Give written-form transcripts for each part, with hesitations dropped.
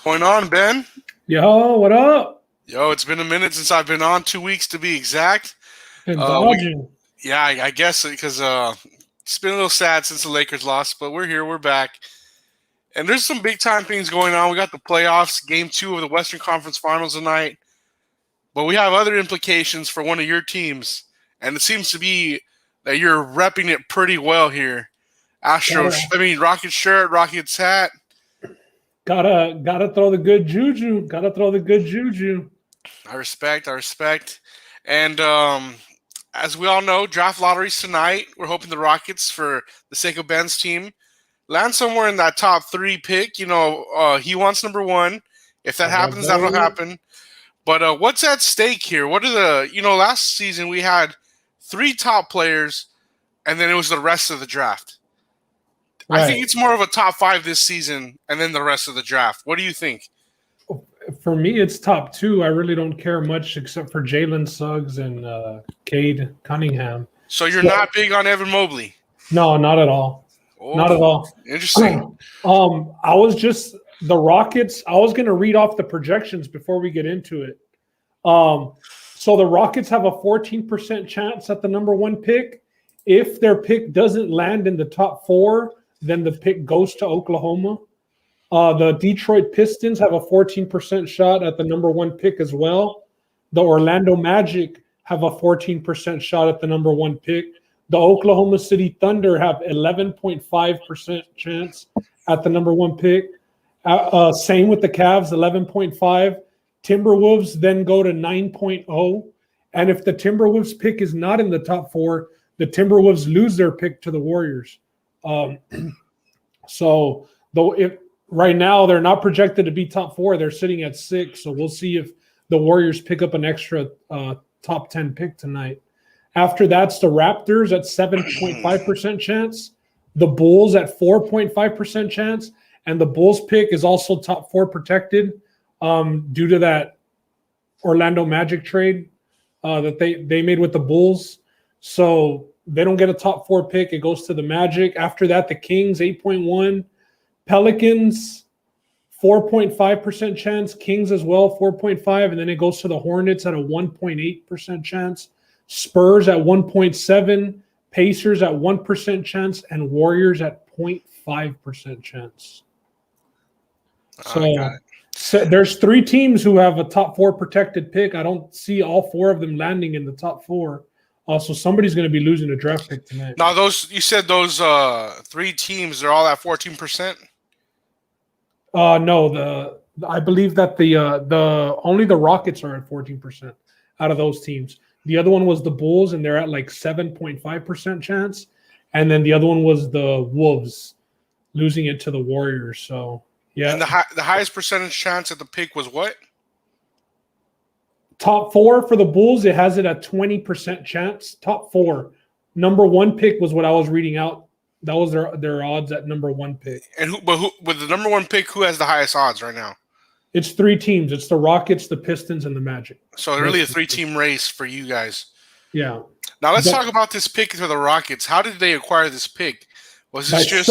going on, Ben? Yo, what up? Yo, it's been a minute since I've been on. 2 weeks to be exact. Been Uh, we, dodging. yeah, I guess because it's been a little sad since the Lakers lost, but we're here, we're back, and there's some big time things going on. We got the playoffs, Game 2 of the Western Conference Finals tonight, but we have other implications for one of your teams, and it seems to be that you're repping it pretty well here. Rocket shirt, Rockets hat. Gotta throw the good juju. Gotta throw the good juju. I respect. And as we all know, draft lotteries tonight. We're hoping the Rockets, for the sake of Ben's team, land somewhere in that top 3 pick. He wants number 1. If that happens, that'll happen. But what's at stake here? What are last season we had 3 top players, and then it was the rest of the draft. Right. I think it's more of a top 5 this season, and then the rest of the draft. What do you think? For me, it's top 2. I really don't care much except for Jalen Suggs and Cade Cunningham. So you're not big on Evan Mobley? No, not at all. Oh, not at all. Interesting. I was just the Rockets. I was going to read off the projections before we get into it. So the Rockets have a 14% chance at the number 1 pick. If their pick doesn't land in the top 4, then the pick goes to Oklahoma. The Detroit Pistons have a 14% shot at the number 1 pick as well. The Orlando Magic have a 14% shot at the number 1 pick. The Oklahoma City Thunder have 11.5% chance at the number 1 pick. Same with the Cavs, 11.5. Timberwolves then go to 9.0. And if the Timberwolves pick is not in the top 4, the Timberwolves lose their pick to the Warriors. So though if right now they're not projected to be top 4, they're sitting at 6. So we'll see if the Warriors pick up an extra top 10 pick tonight. After that's the Raptors at 7.5% chance, the Bulls at 4.5% chance, and the Bulls pick is also top 4 protected due to that Orlando Magic trade that they made with the Bulls. So they don't get a top 4 pick. It goes to the Magic. After that, the Kings, 8.1. Pelicans, 4.5% chance. Kings as well, 4.5. And then it goes to the Hornets at a 1.8% chance. Spurs at 1.7. Pacers at 1% chance. And Warriors at 0.5% chance. So there's 3 teams who have a top 4 protected pick. I don't see all 4 of them landing in the top 4. So somebody's going to be losing a draft pick tonight. Now, you said those 3 teams, they're all at 14%? No, I believe that the only the Rockets are at 14% out of those teams. The other one was the Bulls, and they're at like 7.5% chance. And then the other one was the Wolves, losing it to the Warriors. So yeah. And the highest percentage chance at the pick was what? Top 4 for the Bulls, it has it at 20% chance. Top 4. Number 1 pick was what I was reading out. That was their odds at number 1 pick. And who with the number 1 pick, who has the highest odds right now? It's 3 teams. It's the Rockets, the Pistons, and the Magic. So really a 3-team race for you guys. Yeah. Now let's talk about this pick for the Rockets. How did they acquire this pick? Was this just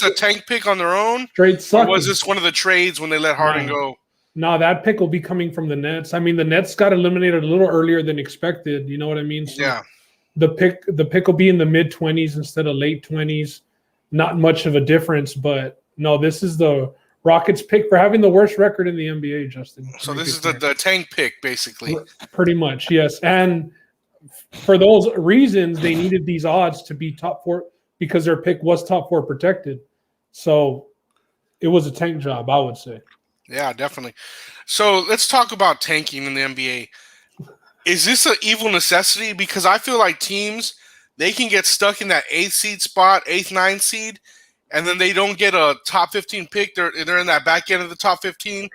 a tank pick on their own? Straight sucking. Or was this one of the trades when they let Harden go? No, that pick will be coming from the Nets. I mean, the Nets got eliminated a little earlier than expected. You know what I mean? So yeah. The pick will be in the mid-20s instead of late 20s. Not much of a difference, but no, this is the Rockets pick for having the worst record in the NBA, Justin. So this is the tank pick, basically. Pretty much, yes. And for those reasons, they needed these odds to be top 4 because their pick was top 4 protected. So it was a tank job, I would say. Yeah, definitely. So let's talk about tanking in the NBA. Is this an evil necessity? Because I feel like teams, they can get stuck in that 8th seed spot, 8th, 9th seed, and then they don't get a top 15 pick. They're in that back end of the top 15,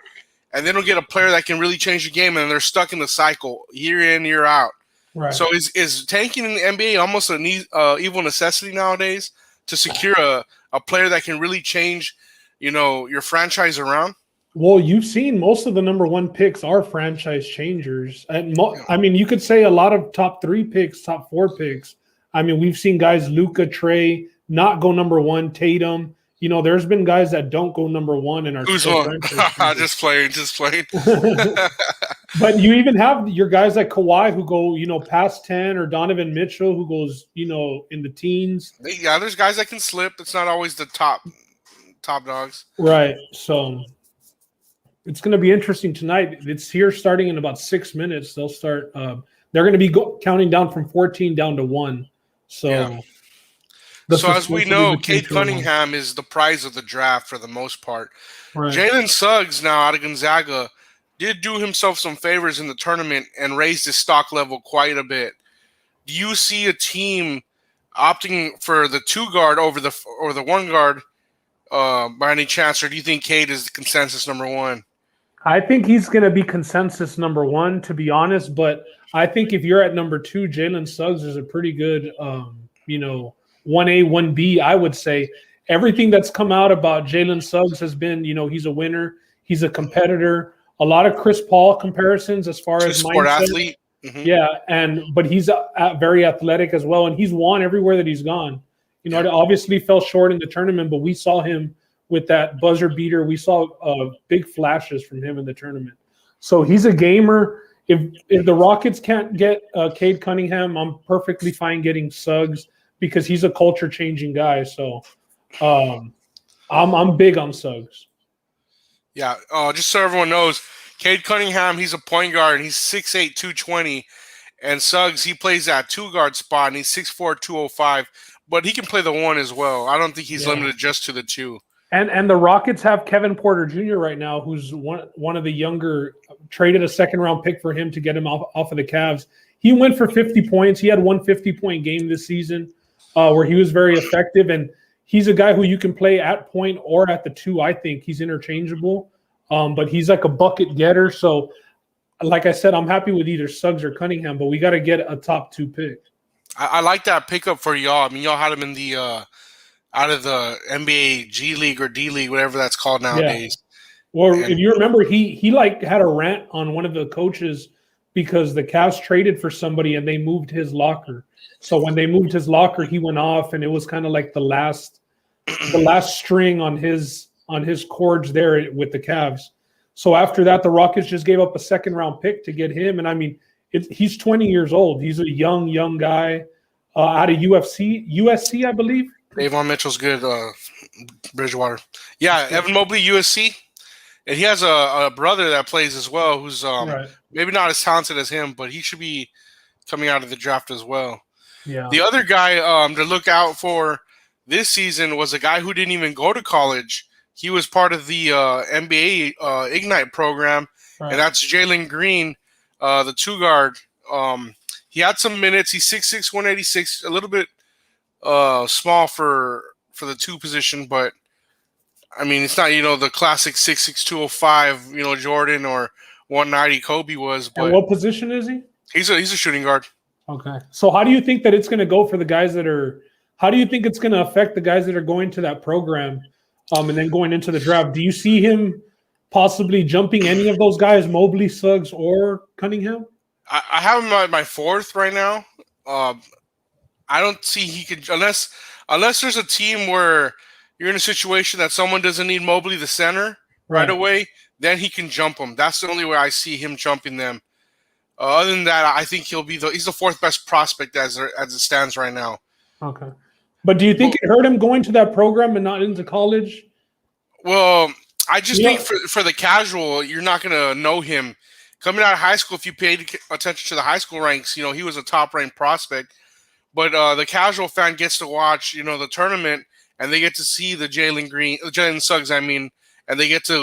and they don't get a player that can really change the game, and they're stuck in the cycle year in, year out. Right. So is tanking in the NBA almost an evil necessity nowadays to secure a player that can really change, your franchise around? Well, you've seen most of the number 1 picks are franchise changers. And I mean, you could say a lot of top 3 picks, top 4 picks. I mean, we've seen guys, Luka, Trey, not go number 1, Tatum, there's been guys that don't go number one and are Who's still one? franchise Just playing. But you even have your guys like Kawhi who go, past 10, or Donovan Mitchell who goes, in the teens. Yeah, there's guys that can slip. It's not always the top dogs. Right. So it's going to be interesting tonight. It's here starting in about 6 minutes. They'll start. They're going to be counting down from 14 down to 1. So, yeah. So as we know, Cade Cunningham is the prize of the draft for the most part. Right. Jalen Suggs, now out of Gonzaga, did do himself some favors in the tournament and raised his stock level quite a bit. Do you see a team opting for the 2 guard over the 1 guard by any chance, or do you think Cade is the consensus number 1? I think he's going to be consensus number 1, to be honest. But I think if you're at number 2, Jalen Suggs is a pretty good, 1A, 1B, I would say. Everything that's come out about Jalen Suggs has been, he's a winner. He's a competitor. A lot of Chris Paul comparisons as far as sport mindset. Athlete. Mm-hmm. Yeah, but he's very athletic as well, and he's won everywhere that he's gone. It obviously fell short in the tournament, but we saw him with that buzzer beater. We saw big flashes from him in the tournament. So he's a gamer. If the Rockets can't get Cade Cunningham, I'm perfectly fine getting Suggs because he's a culture-changing guy. So I'm big on Suggs. Yeah, just so everyone knows, Cade Cunningham, he's a point guard, and he's 6'8", 220. And Suggs, he plays that 2 guard spot, and he's 6'4", 205. But he can play the 1 as well. I don't think he's limited just to the 2. And the Rockets have Kevin Porter Jr. right now, who's one of the younger, traded a second-round pick for him to get him off of the Cavs. He went for 50 points. He had one 50-point game this season where he was very effective. And he's a guy who you can play at point or at the 2. I think he's interchangeable, but he's like a bucket getter. So, like I said, I'm happy with either Suggs or Cunningham, but we got to get a top 2 pick. I like that pickup for y'all. I mean, y'all had him in the out of the NBA G League or D League, whatever that's called nowadays. Yeah. Well, if you remember, he like had a rant on one of the coaches because the Cavs traded for somebody and they moved his locker. So when they moved his locker, he went off, and it was kind of like the last string on his cords there with the Cavs. So after that, the Rockets just gave up a second-round pick to get him. And I mean, he's 20 years old. He's a young guy out of USC, I believe. Davon Mitchell's good. Bridgewater. Yeah, Evan Mobley, USC. And he has a brother that plays as well who's maybe not as talented as him, but he should be coming out of the draft as well. Yeah. The other guy to look out for this season was a guy who didn't even go to college. He was part of the NBA Ignite program, and that's Jalen Green, the 2 guard. He had some minutes. He's 6'6", 186, a little bit small for the 2 position, but I mean, it's not, the classic 6'6", 205, Jordan or 190 Kobe was. But and what position is he? He's a shooting guard. Okay. So how do you think that it's going to go for the guys that are – how do you think it's going to affect the guys that are going to that program and then going into the draft? Do you see him possibly jumping any of those guys, Mobley, Suggs, or Cunningham? I have him at my 4th right now. I don't see he could – unless there's a team where you're in a situation that someone doesn't need Mobley the center right away, then he can jump them. That's the only way I see him jumping them. Other than that, I think he's the 4th best prospect as it stands right now. Okay. But do you think it hurt him going to that program and not into college? Well, I just think for the casual, you're not going to know him. Coming out of high school, if you paid attention to the high school ranks, he was a top-ranked prospect. But the casual fan gets to watch, the tournament, and they get to see the Jalen Suggs, and they get to,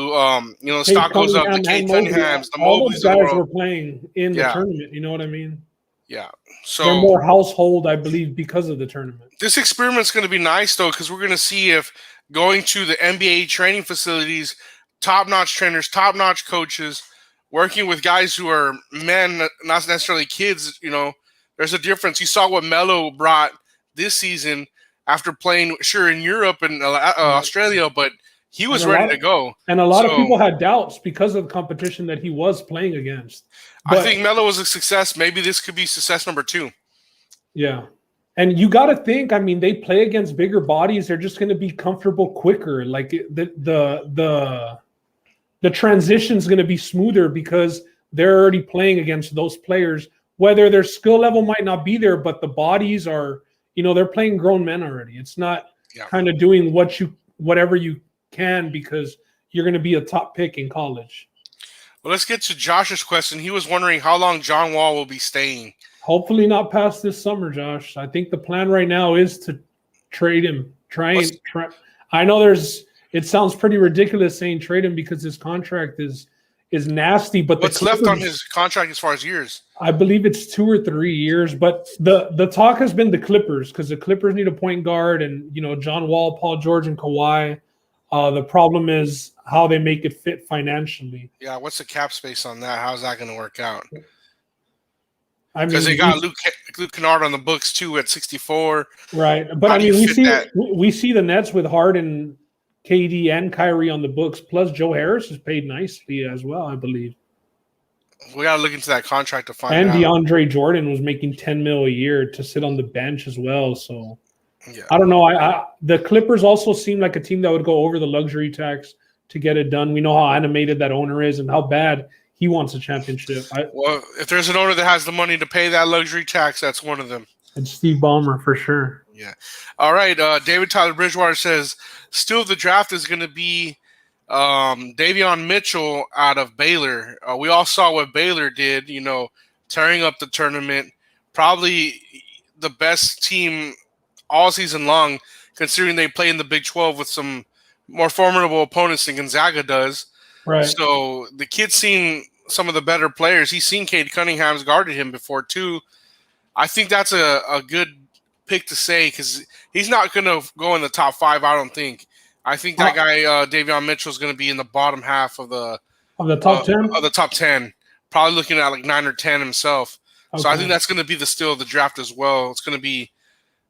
the stock goes up, the Cade Cunninghams, the Mobleys of the world. Were playing in the tournament, you know what I mean? Yeah. So they're more household, I believe, because of the tournament. This experiment's going to be nice, though, because we're going to see if going to the NBA training facilities, top-notch trainers, top-notch coaches, working with guys who are men, not necessarily kids, there's a difference. You saw what Melo brought this season after playing, in Europe and Australia, but he was ready to go. And a lot of people had doubts because of the competition that he was playing against. But I think Melo was a success. Maybe this could be success number 2. Yeah. And you got to think, I mean, they play against bigger bodies. They're just going to be comfortable quicker. Like the transition is going to be smoother because they're already playing against those players. Whether their skill level might not be there, but the bodies are, they're playing grown men already. It's not kind of doing whatever you can because you're going to be a top pick in college. Well, let's get to Josh's question. He was wondering how long John Wall will be staying. Hopefully not past this summer, Josh. I think the plan right now is to trade him. Try. I know it sounds pretty ridiculous saying trade him because his contract is nasty. But what's left on his contract as far as years? I believe it's 2 or 3 years. But the talk has been the Clippers because the Clippers need a point guard and John Wall, Paul George, and Kawhi. The problem is how they make it fit financially. Yeah, what's the cap space on that? How's that going to work out? Because they got Luke Kennard on the books too at 64. Right, but we see the Nets with Harden, KD, and Kyrie on the books. Plus, Joe Harris is paid nicely as well, I believe. We got to look into that contract to find out. And DeAndre Jordan was making $10 million a year to sit on the bench as well. So I don't know. The Clippers also seem like a team that would go over the luxury tax to get it done. We know how animated that owner is and how bad he wants a championship. Well, if there's an owner that has the money to pay that luxury tax, that's one of them. It's Steve Ballmer for sure. Yeah. All right. David Tyler Bridgewater says, still the draft is going to be Davion Mitchell out of Baylor. We all saw what Baylor did, tearing up the tournament. Probably the best team all season long, considering they play in the Big 12 with some more formidable opponents than Gonzaga does. Right. So the kid's seen some of the better players. He's seen Cade Cunningham's guarded him before too. I think that's a good pick to say because he's not going to go in the top 5. I don't think. I think that guy Davion Mitchell is going to be in the bottom half of the top 10. Of the top 10, probably looking at like 9 or 10 himself. Okay. So I think that's going to be the steal of the draft as well. It's going to be.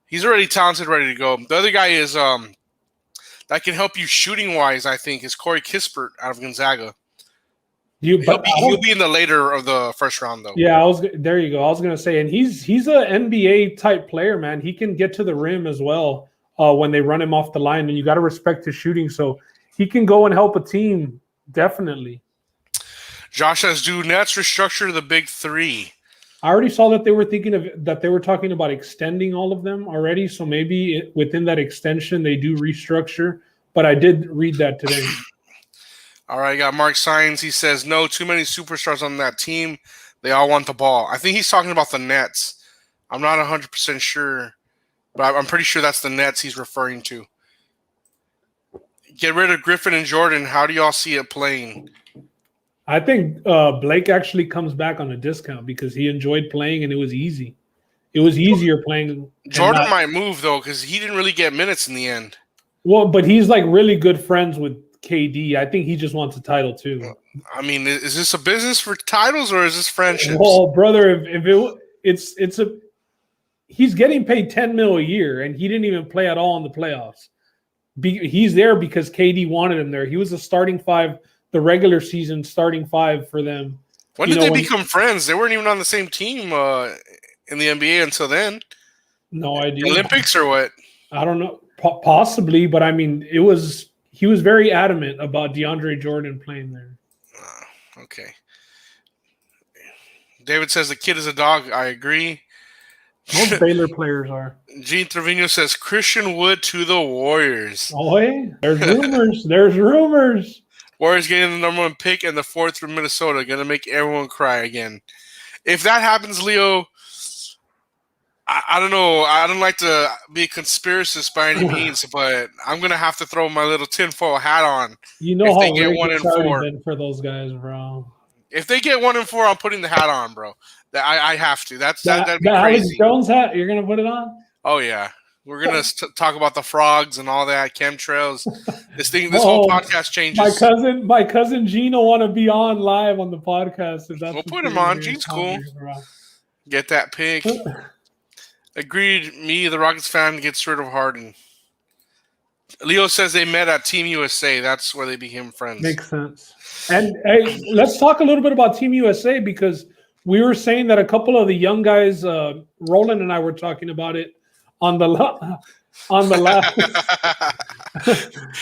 He's already talented, ready to go. The other guy is that can help you shooting wise. I think is Corey Kispert out of Gonzaga. He'll be in the later of the first round though. Yeah, there you go. I was gonna say, and he's an NBA type player, man. He can get to the rim as well when they run him off the line, and you got to respect his shooting. So he can go and help a team definitely. Josh says, do Nets restructure the big 3? I already saw that they were talking about extending all of them already. So maybe within that extension they do restructure. But I did read that today. All right, I got Mark Sines. He says, no, too many superstars on that team. They all want the ball. I think he's talking about the Nets. I'm not 100% sure, but I'm pretty sure that's the Nets he's referring to. Get rid of Griffin and Jordan. How do y'all see it playing? I think Blake actually comes back on a discount because he enjoyed playing and it was easy. It was easier playing. Jordan might move, though, because he didn't really get minutes in the end. Well, but he's like really good friends with KD. I think he just wants a title too. I mean, is this a business for titles or is this friendships? Well, brother, he's getting paid $10 million a year, and he didn't even play at all in the playoffs. He's there because KD wanted him there. He was the starting 5, the regular season starting 5 for them. When did they become friends? They weren't even on the same team in the NBA until then. No idea. The Olympics or what? I don't know. Possibly, but I mean, he was very adamant about DeAndre Jordan playing there. Okay. David says the kid is a dog. I agree. Most Baylor players are. Gene Trevino says Christian Wood to the Warriors. Oh, hey, there's rumors. There's rumors. Warriors getting the number 1 pick and the 4th from Minnesota. Going to make everyone cry again. If that happens, Leo, I don't know. I don't like to be a conspiracist by any means, but I'm going to have to throw my little tinfoil hat on. You know how it's already been for those guys, bro. If they get 1 and 4, I'm putting the hat on, bro. I have to. That'd be crazy. Alex Jones hat, you're going to put it on? Oh, yeah. We're going to talk about the frogs and all that, chemtrails. This whole podcast changes. My cousin Gino want to be on live on the podcast. We'll put him on. Gene's cool. Get that pick. Agreed. Me, the Rockets fan, gets rid of Harden. Leo says they met at Team USA. That's where they became friends. Makes sense. And hey, let's talk a little bit about Team USA because we were saying that a couple of the young guys, Roland and I were talking about it, on the on the last.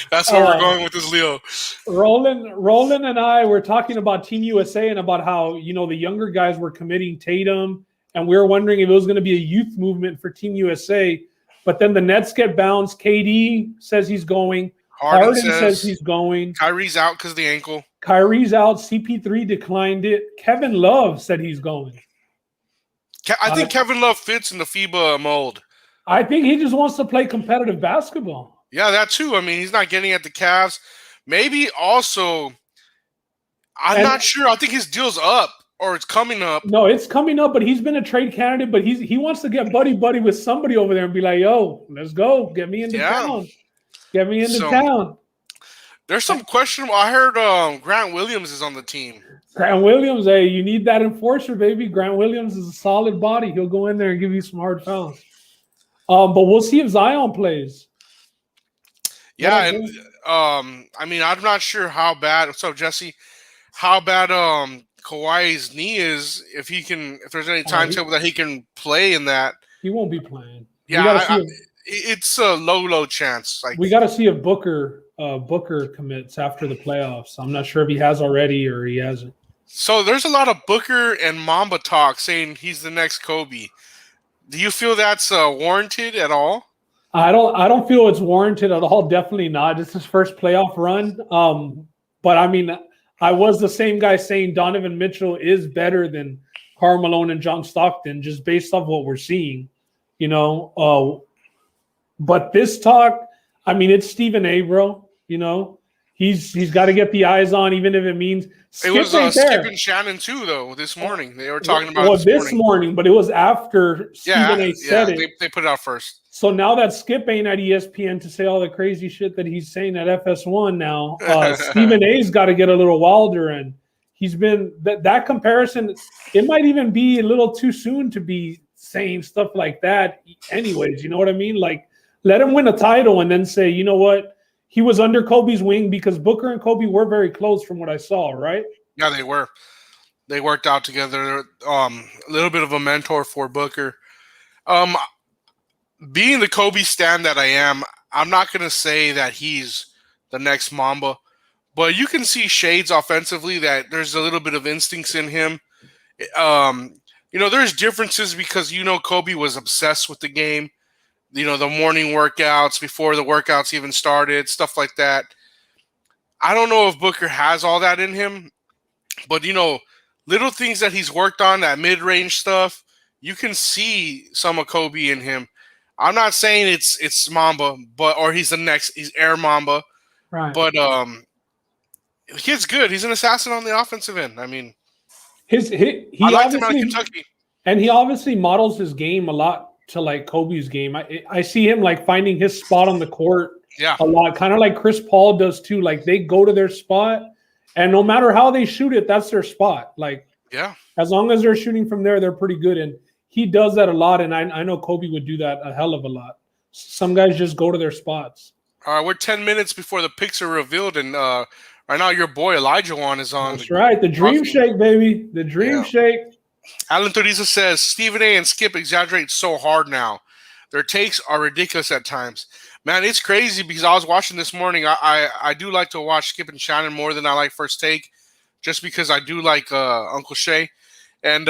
That's where we're going with this, Leo. Roland and I were talking about Team USA and about how the younger guys were committing Tatum, and we were wondering if it was going to be a youth movement for Team USA. But then the Nets get bounced. KD says he's going. Harden says he's going. Kyrie's out because of the ankle. Kyrie's out. CP3 declined it. Kevin Love said he's going. I think Kevin Love fits in the FIBA mold. I think he just wants to play competitive basketball. Yeah, that too. I mean, he's not getting at the Cavs. Maybe also, I'm not sure. I think his deal's up or it's coming up. No, it's coming up, but he's been a trade candidate, but he wants to get buddy with somebody over there and be like, yo, let's go. Get me into town. Get me into town. There's some questionable. I heard Grant Williams is on the team. Grant Williams, hey, you need that enforcer, baby. Grant Williams is a solid body. He'll go in there and give you some hard fouls. But we'll see if Zion plays. Yeah, and I mean, I'm not sure how bad. What's up, Jesse? How bad Kawhi's knee is. If there's any timetable that he can play in that. He won't be playing. Yeah, it's a low chance. Like we got to see if Booker commits after the playoffs. I'm not sure if he has already or he hasn't. So there's a lot of Booker and Mamba talk saying he's the next Kobe. Do you feel that's warranted at all? I don't feel it's warranted at all. Definitely not. It's his first playoff run. But I mean, I was the same guy saying Donovan Mitchell is better than Karl Malone and John Stockton just based off what we're seeing, But this talk, I mean, it's Stephen A, bro. He's got to get the eyes on, even if it means Skip Skip and Shannon too, though. This morning they were talking about this morning, but it was after Stephen A said it. They put it out first. So now that Skip ain't at ESPN to say all the crazy shit that he's saying at FS1 now, Stephen A's got to get a little wilder, and he's been that comparison. It might even be a little too soon to be saying stuff like that. Anyways, you know what I mean? Like, let him win a title and then say, you know what? He was under Kobe's wing because Booker and Kobe were very close from what I saw, right? Yeah, they were. They worked out together. A little bit of a mentor for Booker. Being the Kobe stan that I am, I'm not going to say that he's the next Mamba, but you can see shades offensively that there's a little bit of instincts in him. There's differences because Kobe was obsessed with the game. The morning workouts before the workouts even started, stuff like that. I don't know if Booker has all that in him, but, little things that he's worked on, that mid-range stuff, you can see some of Kobe in him. I'm not saying it's Mamba, or he's Air Mamba. Right. But the kid's good. He's an assassin on the offensive end. I mean, he I liked him out of Kentucky. And he obviously models his game a lot to like Kobe's game. I see him like finding his spot on the court a lot, kind of like Chris Paul does too. Like they go to their spot, and no matter how they shoot it, that's their spot. Like as long as they're shooting from there, they're pretty good. And he does that a lot, and I know Kobe would do that a hell of a lot. Some guys just go to their spots. All right, we're 10 minutes before the picks are revealed, and right now your boy Elijah Wan is on. That's right, the Dream Shake, baby, the Dream Shake. Alan Turiza says, Stephen A and Skip exaggerate so hard now. Their takes are ridiculous at times. Man, it's crazy because I was watching this morning. I do like to watch Skip and Shannon more than I like First Take, just because I do like Uncle Shay. And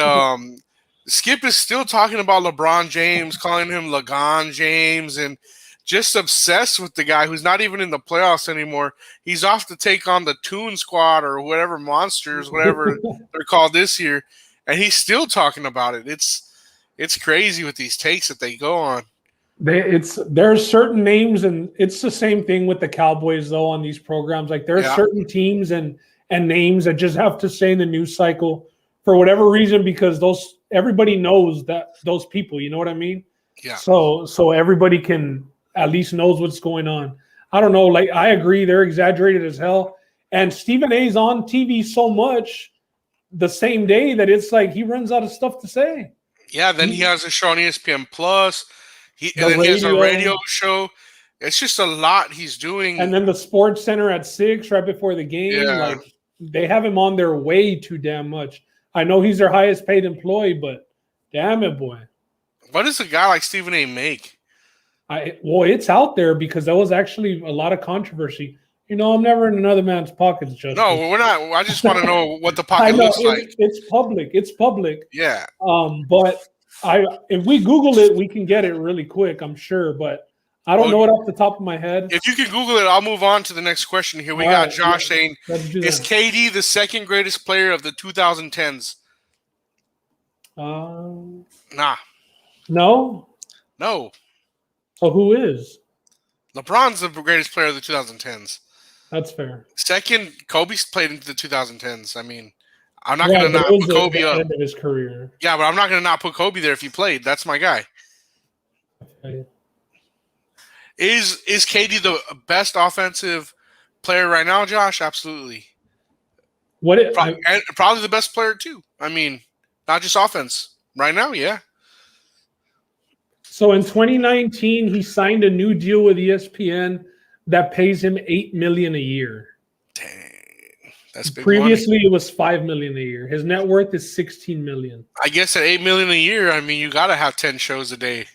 Skip is still talking about LeBron James, calling him Lagon James, and just obsessed with the guy who's not even in the playoffs anymore. He's off to take on the Toon Squad or whatever monsters, whatever they're called this year. And he's still talking about it. It's crazy with these takes that they go on. There's certain names, and it's the same thing with the Cowboys though on these programs. Like there are certain teams and names that just have to stay in the news cycle for whatever reason because everybody knows that those people. You know what I mean? Yeah. So everybody can at least knows what's going on. I don't know. Like I agree, they're exaggerated as hell. And Stephen A's on TV so much the same day that it's like he runs out of stuff to say. Yeah, then he has a show on ESPN Plus. He has a radio show. It's just a lot he's doing. And then the Sports Center at 6 right before the game. Yeah. Like they have him on there way too damn much. I know he's their highest paid employee, but damn it, boy. What does a guy like Stephen A make? It's out there because there was actually a lot of controversy. I'm never in another man's pockets, Justin. No, we're not. I just want to know what the I pocket know looks like. it's public. It's public. Yeah. But if we Google it, we can get it really quick, I'm sure. But I don't know it off the top of my head. If you can Google it, I'll move on to the next question here. We got Josh saying, is KD the second greatest player of the 2010s? Nah. No? No. So who is? LeBron's the greatest player of the 2010s. That's fair. Second, Kobe's played into the 2010s. I mean, I'm not going to not put Kobe up. End of his career. Yeah, but I'm not going to not put Kobe there if he played. That's my guy. Okay. Is KD the best offensive player right now, Josh? Absolutely. Probably the best player too. I mean, not just offense. Right now, yeah. So in 2019, he signed a new deal with ESPN that pays him $8 million a year. Dang, that's big. Previously, money. It was $5 million a year. His net worth is $16 million. I guess at $8 million a year, I mean, you got to have 10 shows a day.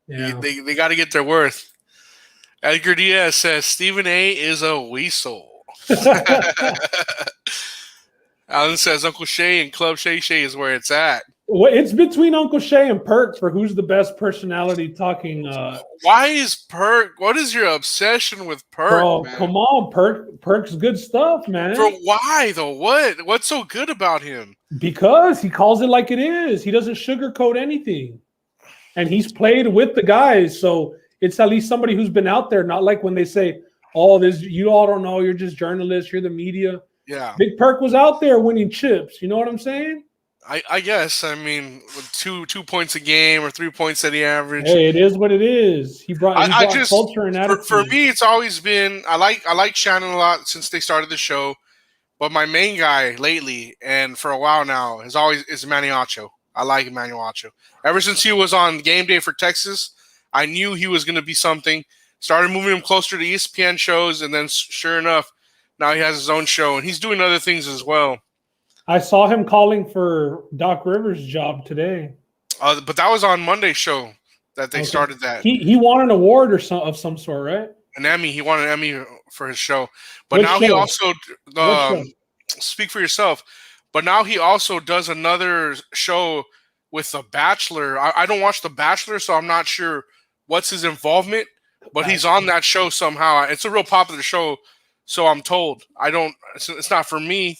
Yeah. They got to get their worth. Edgar Diaz says Stephen A. is a weasel. Alan says Uncle Shay and Club Shay Shay is where it's at. Well, it's between Uncle Shay and Perk for who's the best personality talking. Why is Perk? What is your obsession with Perk? Bro, man? Come on, Perk. Perk's good stuff, man. Bro, why though? What's so good about him? Because he calls it like it is. He doesn't sugarcoat anything, and he's played with the guys, so it's at least somebody who's been out there. Not like when they say, "Oh, this you all don't know. You're just journalists. You're the media." Yeah, Big Perk was out there winning chips. You know what I'm saying? I guess. I mean, with 2 points a game or 3 points at the average. Hey, it is what it is. He brought culture and attitude. For me, it's always been I like Shannon a lot since they started the show, but my main guy lately and for a while now is Manny Ocho. I like Emmanuel Ocho. Ever since he was on Game Day for Texas, I knew he was going to be something. Started moving him closer to ESPN shows, and then sure enough, now he has his own show and he's doing other things as well. I saw him calling for Doc Rivers' job today. But that was on Monday's show that they started that. He won an award of some sort, right? An Emmy. He won an Emmy for his show. But now he also speak for yourself. But now he also does another show with The Bachelor. I don't watch The Bachelor, so I'm not sure what's his involvement. But he's on that show somehow. It's a real popular show, so I'm told. It's not for me,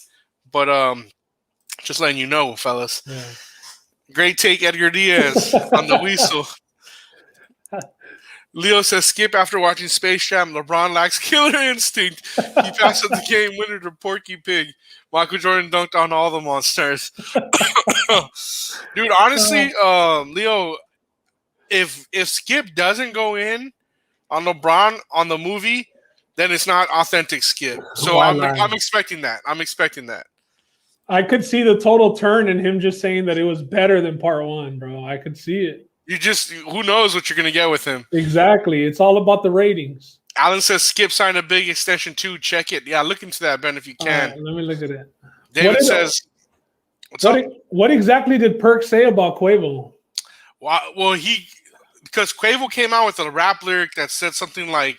but just letting you know, fellas. Yeah. Great take, Edgar Diaz on the weasel. Leo says, skip after watching Space Jam. LeBron lacks killer instinct. He passed up the game winner to Porky Pig. Michael Jordan dunked on all the monsters. Dude, honestly, Leo, if Skip doesn't go in on LeBron on the movie, then it's not authentic Skip. So I'm expecting that. I could see the total turn in him just saying that it was better than part one, bro. I could see it. Who knows what you're going to get with him. Exactly. It's all about the ratings. Alan says Skip signed a big extension too. Check it. Yeah, look into that, Ben, if you can. Let me look at it. David says, what exactly did Perk say about Quavo? Well, because Quavo came out with a rap lyric that said something like,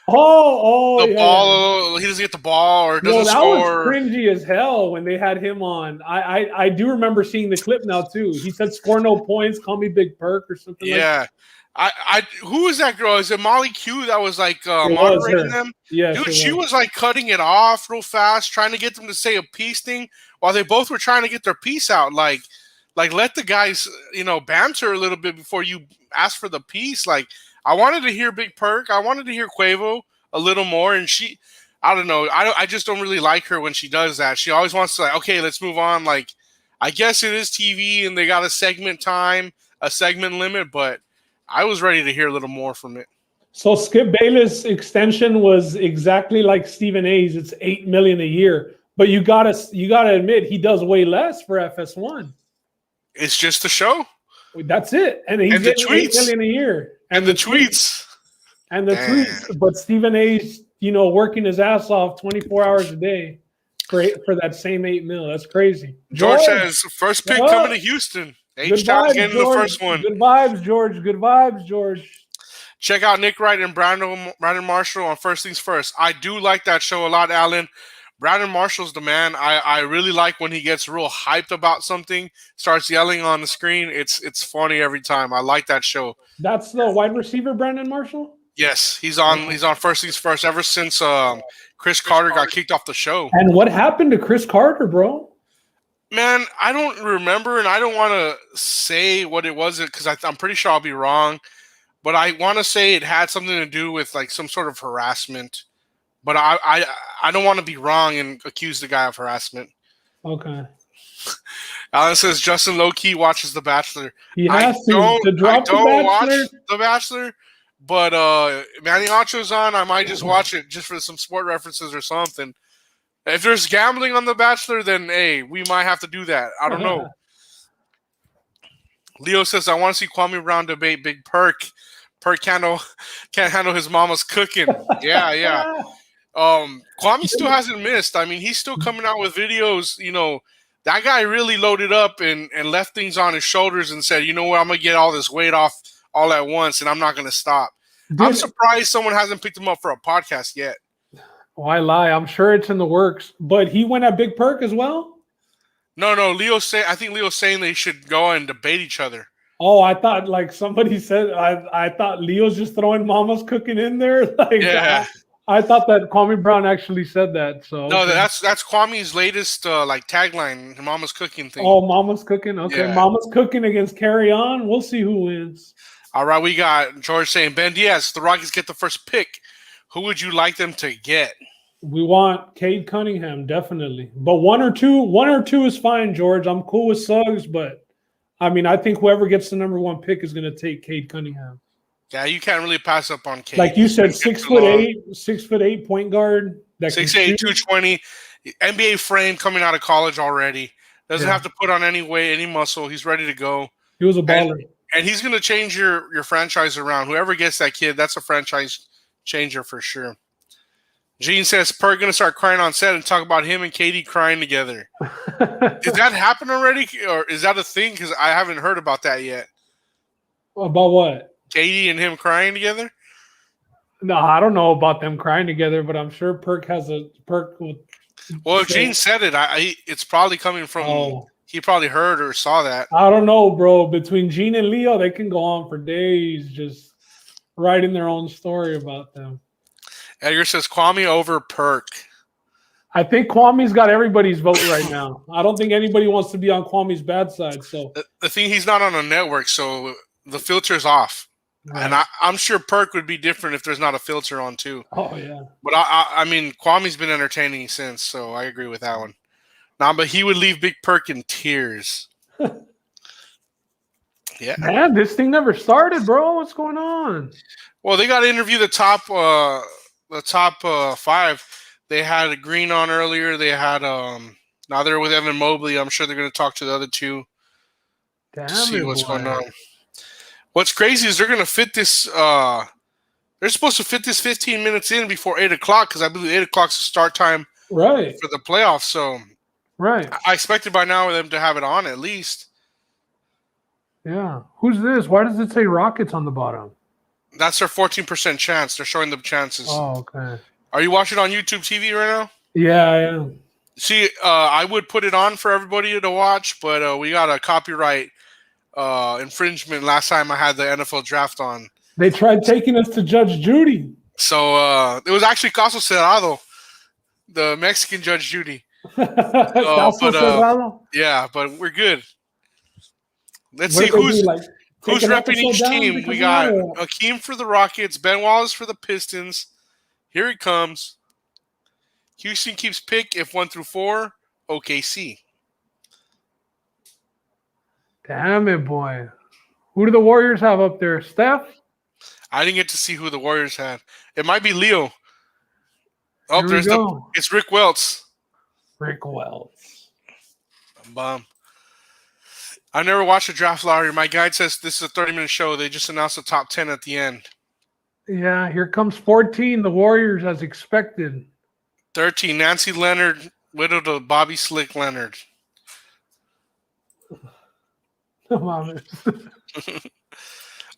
the ball. He doesn't get the ball or doesn't score. That was cringy as hell when they had him on. I do remember seeing the clip now too. He said, "Score no points, call me Big Perk" or something. Yeah, who was that girl? Is it Molly Q that was like moderating them? Yeah, dude, she was like cutting it off real fast, trying to get them to say a peace thing while they both were trying to get their piece out. Like let the guys banter a little bit before you ask for the piece. Like, I wanted to hear Big Perk. I wanted to hear Quavo a little more. And I don't know. I just don't really like her when she does that. She always wants to okay, let's move on. Like, I guess it is TV and they got a segment time, a segment limit, but I was ready to hear a little more from it. So Skip Bayless' extension was exactly like Stephen A's. It's $8 million a year. But you gotta admit he does way less for FS1. It's just a show. That's it. And he's getting $8 million a year. And the tweets. And the tweets. But Stephen A's, working his ass off 24 hours a day for that same $8 million. That's crazy. George says, first pick coming to Houston. H-Town's getting the first one. Good vibes, George. Good vibes, George. Check out Nick Wright and Brandon Marshall on First Things First. I do like that show a lot, Alan. Brandon Marshall's the man. I really like when he gets real hyped about something, starts yelling on the screen. It's funny every time. I like that show. That's the wide receiver, Brandon Marshall? Yes, he's on First Things First ever since Chris Carter got kicked off the show. And what happened to Chris Carter, bro? Man, I don't remember, and I don't want to say what it was because I'm pretty sure I'll be wrong. But I want to say it had something to do with like some sort of harassment. But I don't want to be wrong and accuse the guy of harassment. Okay. Alan says Justin low-key watches The Bachelor. He has to drop The Bachelor. Watch The Bachelor, but Manny Ocho's on. I might just watch it just for some sport references or something. If there's gambling on The Bachelor, then hey, we might have to do that. I don't know. Leo says I want to see Kwame Brown debate Big Perk. Perk can't handle his mama's cooking. Yeah. Kwame still hasn't missed. I mean, he's still coming out with videos. You know, that guy really loaded up and left things on his shoulders and said, you know what, I'm going to get all this weight off all at once and I'm not going to stop. I'm surprised someone hasn't picked him up for a podcast yet. Why lie? I'm sure it's in the works. But he went at Big Perk as well? No. I think Leo's saying they should go and debate each other. Oh, I thought like somebody said. I thought Leo's just throwing Mama's cooking in there. Like, yeah, I thought that Kwame Brown actually said that. So no, that's Kwame's latest like tagline, Mama's cooking thing. Oh, Mama's cooking. Okay, yeah. Mama's cooking against Carry On. We'll see who wins. All right, we got George saying Ben Diaz. The Rockies get the first pick. Who would you like them to get? We want Cade Cunningham, definitely. But one or two is fine, George. I'm cool with Suggs, but I mean, I think whoever gets the number one pick is going to take Cade Cunningham. Yeah, you can't really pass up on Cade. Like you said, 6'8" point guard. 6'8", 220, NBA frame coming out of college already. Doesn't have to put on any weight, any muscle. He's ready to go. He was a baller. And he's going to change your franchise around. Whoever gets that kid, that's a franchise changer for sure. Gene says Perk going to start crying on set and talk about him and Katie crying together. Did that happen already? Or is that a thing? Because I haven't heard about that yet. About what? Katie and him crying together? No, I don't know about them crying together, but I'm sure Perk has a Perk. Well, if Gene said it, it's probably coming from. Oh. He probably heard or saw that. I don't know, bro. Between Gene and Leo, they can go on for days just writing their own story about them. Edgar says Kwame over Perk. I think Kwame's got everybody's vote right now. I don't think anybody wants to be on Kwame's bad side. So the thing, he's not on a network, so the filter's off. Right. And I'm sure Perk would be different if there's not a filter on too. Oh yeah. But I mean, Kwame's been entertaining since, so I agree with that one. Nah, but he would leave Big Perk in tears. Yeah. Man, this thing never started, bro. What's going on? Well, they got to interview the top five. They had Green on earlier. They had now they're with Evan Mobley. I'm sure they're going to talk to the other two to see what's going on. What's crazy is they're going to fit this. They're supposed to fit this 15 minutes in before 8 o'clock because I believe 8 o'clock's the start time right for the playoffs. So right, I expected by now them to have it on at least. Yeah. Who's this? Why does it say Rockets on the bottom? That's their 14% chance. They're showing the chances. Oh, okay. Are you watching on YouTube TV right now? Yeah, I am. See, I would put it on for everybody to watch, but we got a copyright infringement last time I had the NFL draft on. They tried taking us to Judge Judy. So it was actually Caso Cerrado, the Mexican Judge Judy. Cerrado? Yeah, but we're good. Let's see who's repping each team. We got Akeem for the Rockets, Ben Wallace for the Pistons. Here it comes. Houston keeps pick if 1 through 4. OKC. Damn it, boy. Who do the Warriors have up there? Steph? I didn't get to see who the Warriors had. It might be Leo. Oh, it's Rick Welts. Rick Welts. Bomb. I never watched a draft lottery. My guide says this is a 30-minute show. They just announced the top 10 at the end. Yeah, here comes 14. The Warriors as expected. 13. Nancy Leonard, widow to Bobby Slick Leonard.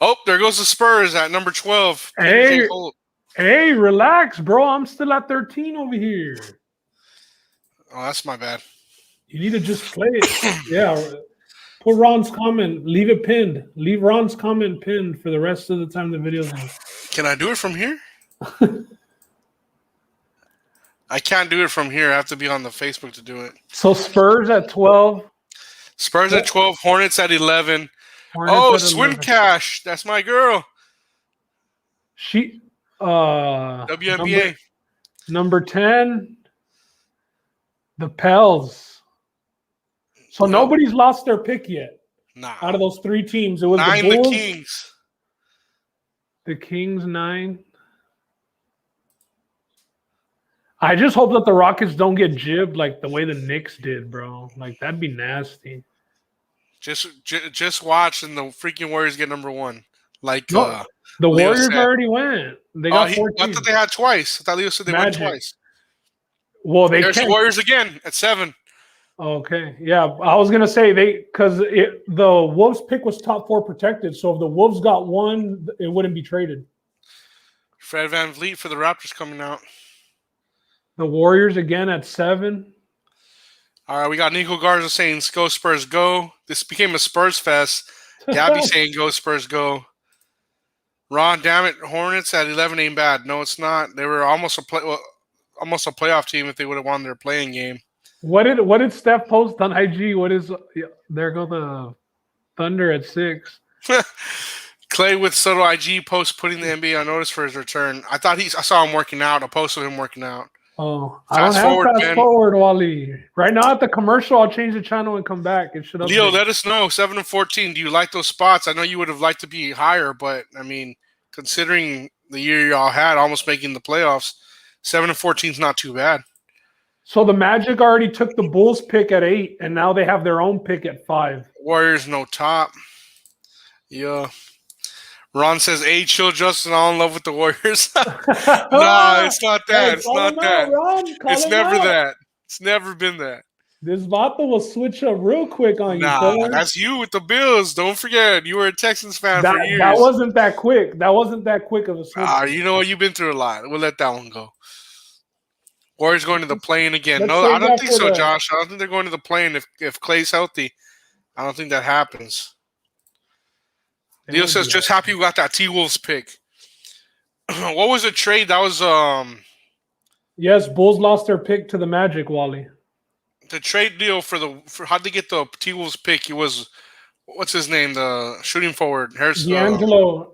Oh, there goes the Spurs at number 12. Hey, PJ Holt. hey, relax, bro. I'm still at 13 over here. Oh, that's my bad. You need to just play it. Yeah. Put Ron's comment. Leave it pinned. Leave Ron's comment pinned for the rest of the time the video's in. Can I do it from here? I can't do it from here. I have to be on the Facebook to do it. So Spurs at 12. Spurs at 12. Hornets at 11. Hornets at Swim 11. Cash. That's my girl. She WNBA. Number 10. The Pels. So nobody's lost their pick yet. Nah. Out of those 3 teams, it was 9, the Bulls, the Kings. The Kings 9. I just hope that the Rockets don't get jibbed like the way the Knicks did, bro. Like that'd be nasty. Just watch and the freaking Warriors get number 1. Like the Warriors already went. They got 14. I thought they had twice. I thought Leo said they went twice. Well, there's the Warriors again at 7. Okay, yeah, I was gonna say because the Wolves pick was top 4 protected. So if the Wolves got 1, it wouldn't be traded. Fred VanVleet for the Raptors coming out. The Warriors again at 7. All right, we got Nico Garza saying "Go Spurs, go." This became a Spurs fest. Gabby saying "Go Spurs, go." Ron, damn it, Hornets at 11 ain't bad. No, it's not. They were almost a playoff team if they would have won their playing game. What did Steph post on IG? There go the Thunder at 6. Clay with subtle IG post putting the NBA on notice for his return. I saw him working out. A post of him working out. Oh, I don't have fast forward, Wally. Right now at the commercial, I'll change the channel and come back. It should. Leo, let us know. 7 and 14. Do you like those spots? I know you would have liked to be higher, but I mean, considering the year y'all had, almost making the playoffs, 7 and 14 is not too bad. So the Magic already took the Bulls pick at 8, and now they have their own pick at 5. Warriors no top. Yeah. Ron says, "Hey, chill, Justin. All in love with the Warriors." Nah, it's not that. It's not that. It's never that. It's never been that. This Vato will switch up real quick on you. Nah, that's you with the Bills. Don't forget, you were a Texans fan for years. That wasn't that quick. That wasn't that quick of a switch. You know what? You've been through a lot. We'll let that one go. Warriors going to the play-in again. No, I don't think so, Josh. I don't think they're going to the play-in if Clay's healthy. I don't think that happens. Leo says, "Just happy we got that T-Wolves pick." What was the trade? That was Yes, Bulls lost their pick to the Magic, Wally. The trade deal for how'd they get the T-Wolves pick? It was what's his name? The shooting forward. D'Angelo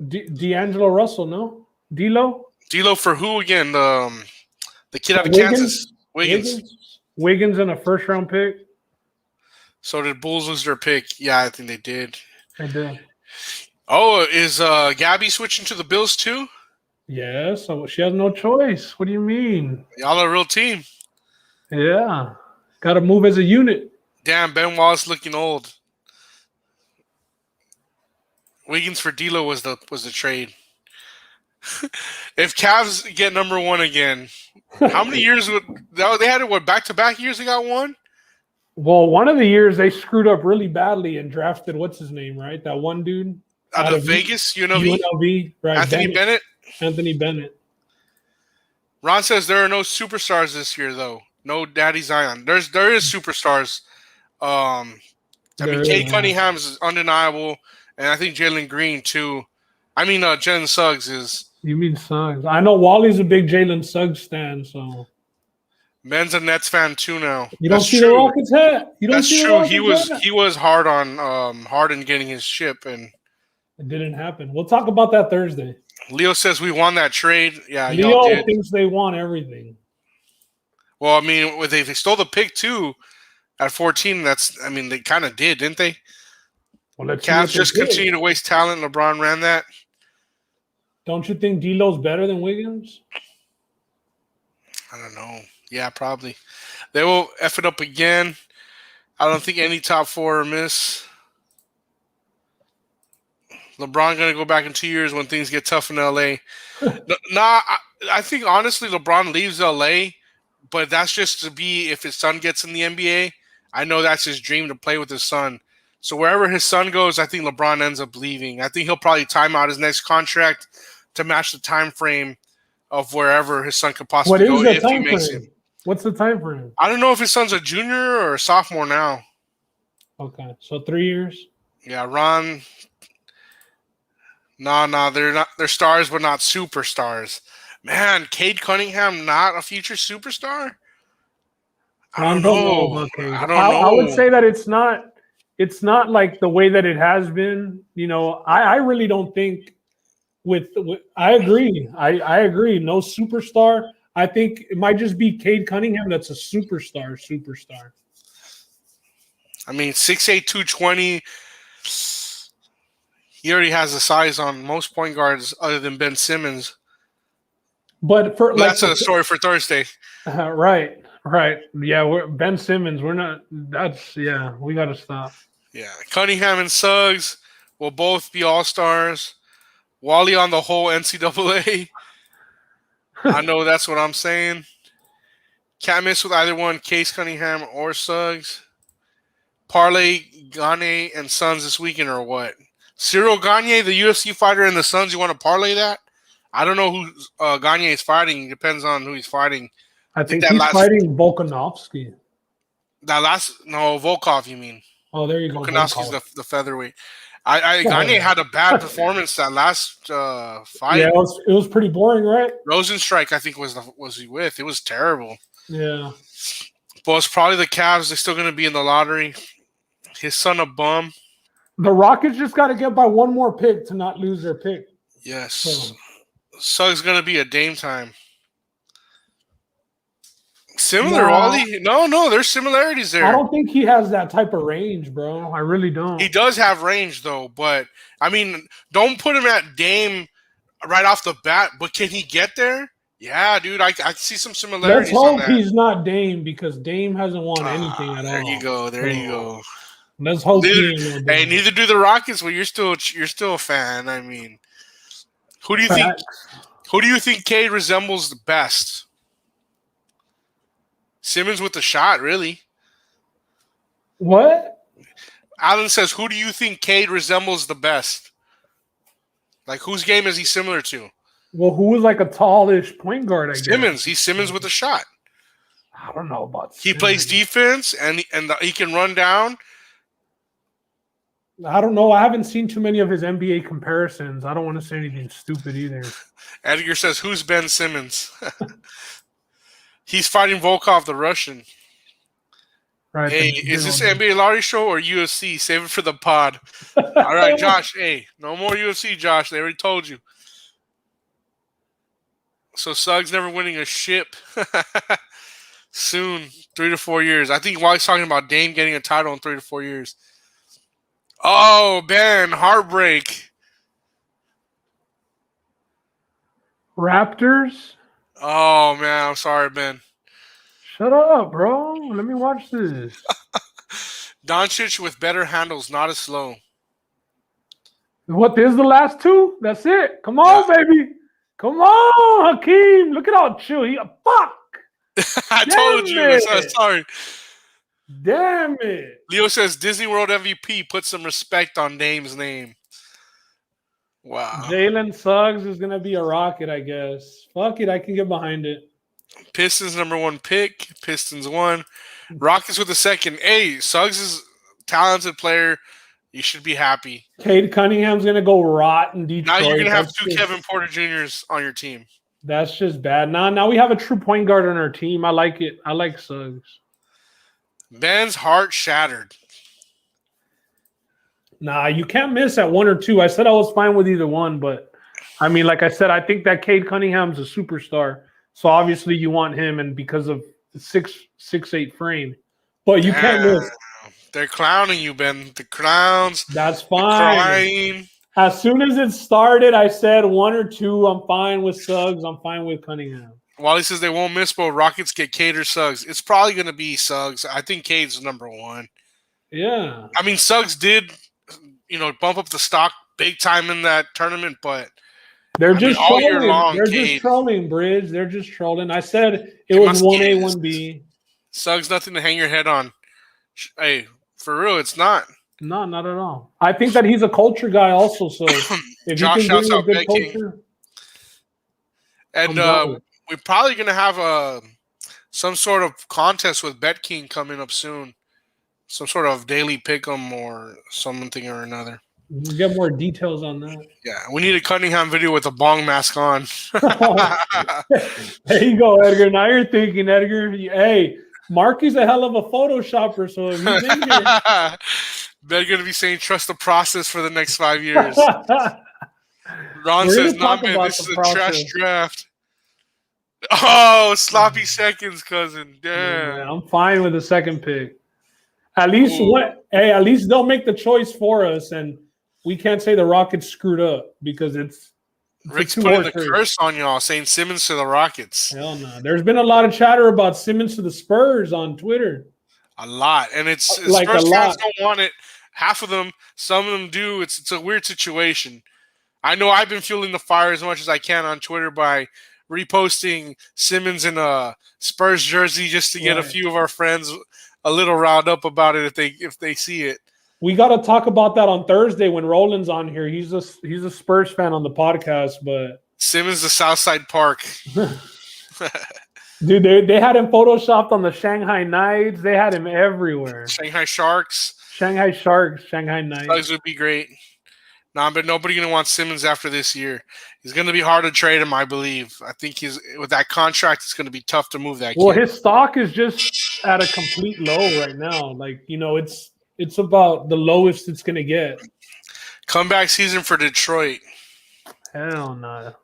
Russell, no? D'Lo for who again? The kid out of Kansas. Wiggins and a first-round pick. So did Bulls lose their pick? Yeah, I think they did. They did. Oh, is Gabby switching to the Bills too? Yes, so she has no choice. What do you mean? Y'all are a real team. Yeah. Got to move as a unit. Damn, Ben Wallace looking old. Wiggins for D'Lo was the trade. If Cavs get number 1 again, how many years would they had it? Back-to-back years they got 1? Well, one of the years they screwed up really badly and drafted what's his name, right? That one dude out of Vegas, UNLV, right? Anthony Bennett. Ron says there are no superstars this year, though. No Daddy Zion. There is superstars. Kate Cunningham is undeniable, and I think Jalen Green too. I mean, Jalen Suggs is. You mean Suggs? I know Wally's a big Jalen Suggs stan, so. Ben's a Nets fan too now. You don't see the Rockets hat. That's true. He was hard on Harden getting his ship, and it didn't happen. We'll talk about that Thursday. Leo says we won that trade. Yeah, Leo thinks they won everything. Well, I mean, they stole the pick too at 14. They kind of did, didn't they? Well, Cavs just continue to waste talent. LeBron ran that. Don't you think D'Lo's better than Wiggins? I don't know. Yeah, probably. They will F it up again. I don't think any top 4 are miss. LeBron going to go back in 2 years when things get tough in L.A. I think, honestly, LeBron leaves L.A., but that's just to be if his son gets in the NBA. I know that's his dream to play with his son. So wherever his son goes, I think LeBron ends up leaving. I think he'll probably time out his next contract to match the time frame of wherever his son could What possibly is go the if he time makes it. frame? What's the time frame? I don't know if his son's a junior or a sophomore now. Okay, so 3 years. Yeah, Ron. No, they're not. They're stars, but not superstars. Man, Cade Cunningham not a future superstar? I I don't don't know know. about Cade. I don't I would know. say that it's not. It's not like the way that it has been. You know, I really don't think. With I agree. I agree. No superstar. I think it might just be Cade Cunningham that's a superstar. Superstar. I mean, 6'8", 220. He already has the size on most point guards other than Ben Simmons. But for But like that's a story for Thursday. right, yeah. We're Ben Simmons. We're not. That's yeah. We got to stop. Yeah, Cunningham and Suggs will both be all-stars. Wally on the whole NCAA. I know that's what I'm saying. Can't miss with either one, Case Cunningham or Suggs. Parlay Gagne and Suns this weekend or what? Cyril Gagne, the UFC fighter, and the Suns. You want to parlay that? I don't know who Gagne is fighting. It depends on who he's fighting. I think he's fighting Volkanovski. Volkov. You mean? Oh, there you go. Volkanovski's the featherweight. Gagne had a bad performance that last fight. Yeah, it was pretty boring, right? Rosenstrike, I think, was he with? It was terrible. Yeah. But it's probably the Cavs. They're still going to be in the lottery. His son a bum. The Rockets just got to get by one more pick to not lose their pick. Yes. Suggs going to be a Dame time. Similar, Wally? No, there's similarities there. I don't think he has that type of range, bro. I really don't. He does have range, though. But, I mean, don't put him at Dame right off the bat. But can he get there? Yeah, dude, I see some similarities. Let's hope he's not Dame because Dame hasn't won anything at all. There you go. Let's hope. Neither do the Rockets. Well, you're still a fan. I mean, who do you think Cade resembles the best? Simmons with the shot, really. What? Alan says, who do you think Cade resembles the best? Like, whose game is he similar to? Well, who was like a tallish point guard, I guess? Simmons. He's Simmons with a shot. I don't know about Simmons. He plays defense, and he can run down. I don't know. I haven't seen too many of his NBA comparisons. I don't want to say anything stupid either. Edgar says, who's Ben Simmons? He's fighting Volkov, the Russian. Right. Hey, is this NBA Lottery show or UFC? Save it for the pod. All right, Josh. Hey, no more UFC, Josh. They already told you. So Suggs never winning a ship. Soon, 3 to 4 years. I think Wally's talking about Dame getting a title in 3 to 4 years. Oh, Ben, heartbreak. Raptors? Oh, man, I'm sorry, Ben. Shut up, bro. Let me watch this. Doncic with better handles, not as slow. What, there's the last two? That's it. Come on, baby. Come on, Hakeem. Look at how chill he fuck. I told you. So sorry. Damn it. Leo says Disney World MVP. Put some respect on Dame's name. Wow. Jalen Suggs is going to be a Rocket, I guess. Fuck it. I can get behind it. Pistons #1 pick. Pistons 1. Rockets with the second. Hey, Suggs is a talented player. You should be happy. Cade Cunningham's going to go rot in Detroit. Now you're going to have two Kevin Porter Jr.'s on your team. That's just bad. Now we have a true point guard on our team. I like it. I like Suggs. Ben's heart shattered. Nah, you can't miss at 1 or 2. I said I was fine with either one, but I mean, like I said, I think that Cade Cunningham's a superstar. So obviously you want him, and because of the 6'8" frame. But you can't miss. They're clowning you, Ben. The clowns. That's fine. Crying. As soon as it started, I said 1 or 2. I'm fine with Suggs. I'm fine with Cunningham. Wally says they won't miss, but Rockets get Cade or Suggs. It's probably going to be Suggs. I think Cade's #1. Yeah. I mean, Suggs did, bump up the stock big time in that tournament, but they're just all trolling. year long. They're Cade, just trolling, Bridge. They're just trolling. I said it was 1A, 1B. Suggs, nothing to hang your head on. Hey, for real, it's not. No, not at all. I think that he's a culture guy also. So if Josh you can shouts bring a out good Bet King. culture, And I'm down with it. we're probably going to have some sort of contest with Bet King coming up soon. Some sort of daily pick'em or something or another. We'll get more details on that. Yeah, we need a Cunningham video with a bong mask on. There you go, Edgar. Now you're thinking, Edgar. Hey, Marky's a hell of a Photoshopper, so if he's in here. They're going to be saying trust the process for the next 5 years. Ron We're says, gonna nah, talk man, about this the is a process. trash draft. Oh, sloppy seconds, cousin. Damn. Yeah, I'm fine with the second pick. At least Ooh. at least they'll make the choice for us, and we can't say the Rockets screwed up because it's Rick's a putting the two-horse race. curse on y'all, saying Simmons to the Rockets. Hell no. There's been a lot of chatter about Simmons to the Spurs on Twitter. A lot. And it's Like Spurs a fans lot. don't want it. Half of them, some of them do. It's a weird situation. I know I've been fueling the fire as much as I can on Twitter by reposting Simmons in a Spurs jersey just to get a Right. few of our friends a little riled up about it if they see it. We got to talk about that on Thursday when Roland's on here. He's a Spurs fan on the podcast, but Simmons, the Southside Park. dude, they had him photoshopped on the Shanghai Knights. They had him everywhere. Shanghai Sharks. Shanghai Sharks, Shanghai Knights. Slugs would be great. Nah, but nobody gonna want Simmons after this year. He's gonna be hard to trade him, I believe. I think he's with that contract. It's gonna be tough to move that. Well, kid. his stock is just at a complete low right now. Like, it's about the lowest it's gonna get. Comeback season for Detroit. Hell no.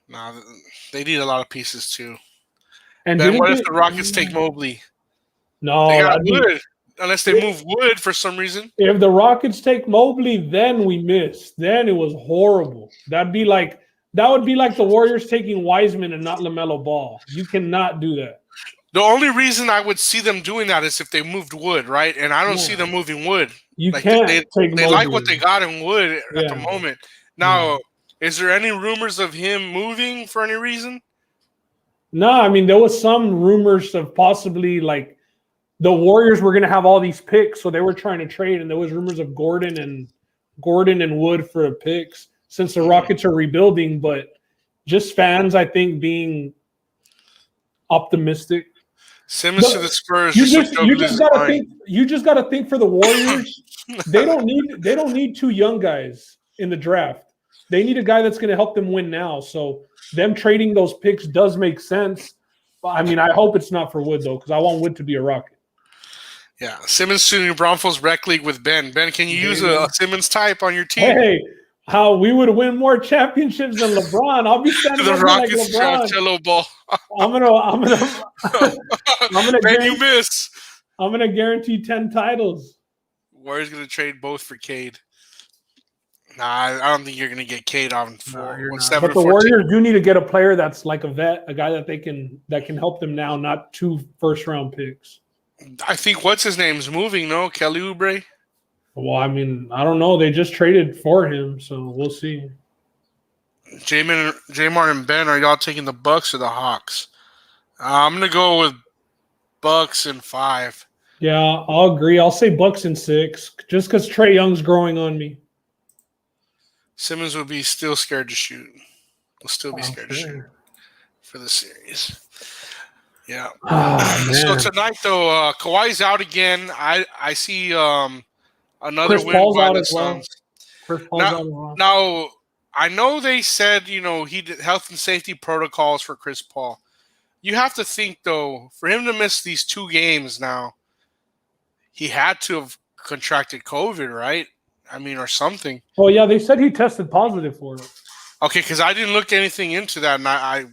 Nah, they need a lot of pieces too. And Then what if the Rockets take Mobley? No, They got that'd be- Wood, unless they move Wood for some reason. if the Rockets take Mobley, then we missed. Then it was horrible. That would be like the Warriors taking Wiseman and not LaMelo Ball. You cannot do that. The only reason I would see them doing that is if they moved Wood, right? And I don't see them moving Wood. You Like, can't they take Mobley. like what they got in Wood at Yeah. the moment. Now, is there any rumors of him moving for any reason? No, I mean, there was some rumors of possibly like the Warriors were going to have all these picks, so they were trying to trade, and there was rumors of Gordon and Wood for picks since the Rockets are rebuilding. But just fans, I think, being optimistic. Simmons to the Spurs. You just gotta think. You just gotta think for the Warriors. They don't need two young guys in the draft. They need a guy that's going to help them win now. So them trading those picks does make sense. I mean, I hope it's not for Wood though, because I want Wood to be a Rocket. Yeah, Simmons to New Braunfels Rec League with Ben. Ben, can you use a Simmons type on your team? Hey, how we would win more championships than LeBron. I'll be standing The up like Rockets LeBron. cello ball. I'm gonna Ben, you miss. I'm gonna guarantee 10 titles. Warriors gonna trade both for Cade. Nah, I don't think you're gonna get Cade on four. But the Warriors do need to get a player that's like a vet, a guy that can help them now, not 2 first-round picks. I think what's his name's moving. No, Kelly Oubre. Well, I mean, I don't know. They just traded for him, so we'll see. J-Mart and Ben, are y'all taking the Bucks or the Hawks? I'm gonna go with Bucks in 5. Yeah, I'll agree. I'll say Bucks in 6, just because Trae Young's growing on me. Simmons would be still scared to shoot. Will still be scared to shoot for the series. Yeah. Oh, so tonight, though, Kawhi's out again. I see another Chris win Paul's by out the as well. Suns. Chris Paul's out as well. Now, I know they said, he did health and safety protocols for Chris Paul. You have to think, though, for him to miss these 2 games now, he had to have contracted COVID, right? I mean, or something. Oh, yeah, they said he tested positive for it. Okay, because I didn't look anything into that, and I